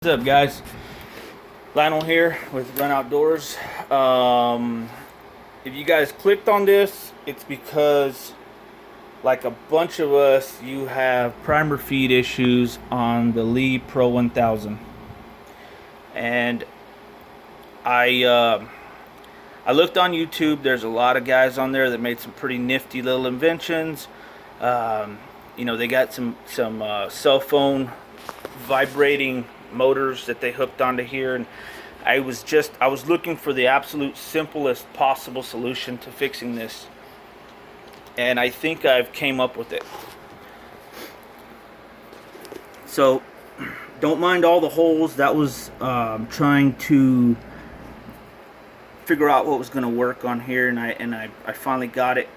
What's up, guys? Lionel here with Run Outdoors. If you guys clicked on this, it's because, like a bunch of us, you have primer feed issues on the Lee Pro 1000. And I looked on YouTube. There's a lot of guys on there that made some pretty nifty little inventions. They got some cell phone vibrating motors that they hooked onto here, and I was looking for the absolute simplest possible solution to fixing this, and I think I've came up with it. So don't mind all the holes. That was trying to figure out what was going to work on here, and I finally got it.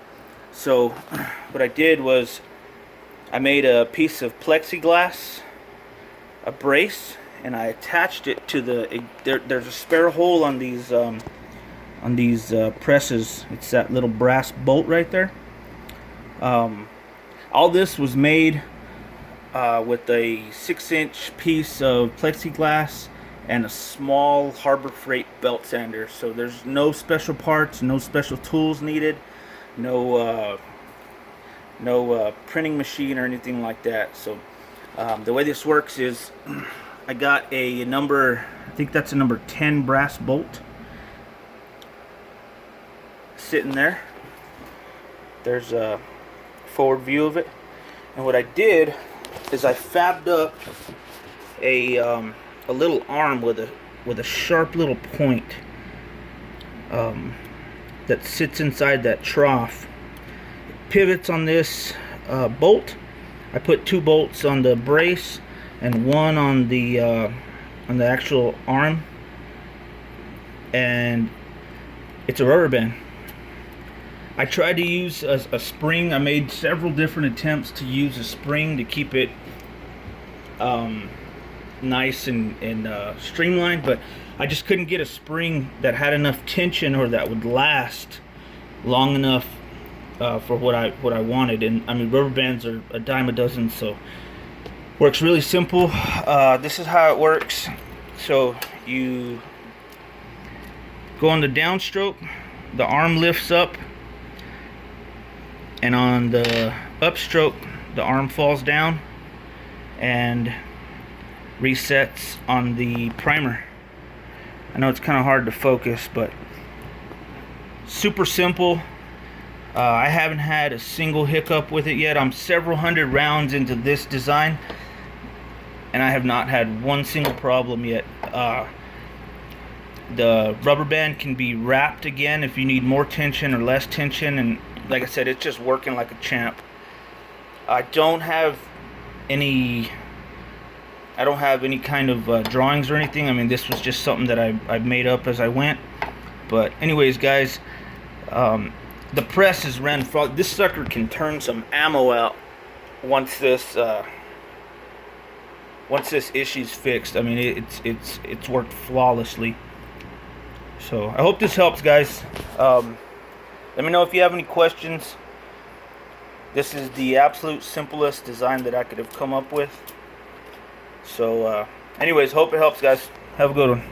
So what I did was I made a piece of plexiglass, a brace, and I attached it to there's a spare hole on these presses. It's that little brass bolt right there. All this was made with a 6-inch piece of plexiglass and a small Harbor Freight belt sander. So there's no special parts, no special tools needed, no printing machine or anything like that. So the way this works is I got I think that's a number 10 brass bolt sitting there. There's a forward view of it. And what I did is I fabbed up a little arm with a sharp little point that sits inside that trough. It pivots on this bolt. I put 2 bolts on the brace and 1 on the actual arm, and it's a rubber band. I tried to use a spring. I made several different attempts to use a spring to keep it nice and streamlined, but I just couldn't get a spring that had enough tension or that would last long enough for what I wanted. And I mean, rubber bands are a dime a dozen, so works really simple. This is how it works. So you go on the downstroke, the arm lifts up, and on the upstroke, the arm falls down and resets on the primer. I know it's kind of hard to focus, but super simple. I haven't had a single hiccup with it yet. I'm several hundred rounds into this design, and I have not had one single problem yet. The rubber band can be wrapped again if you need more tension or less tension, and like I said, it's just working like a champ. I don't have any kind of drawings or anything. I mean, this was just something that I made up as I went. But anyways, guys, the press is ran. This sucker can turn some ammo out once this issue's fixed. I mean, it's worked flawlessly. So I hope this helps, guys. Let me know if you have any questions. This is the absolute simplest design that I could have come up with. So anyways, hope it helps, guys. Have a good one.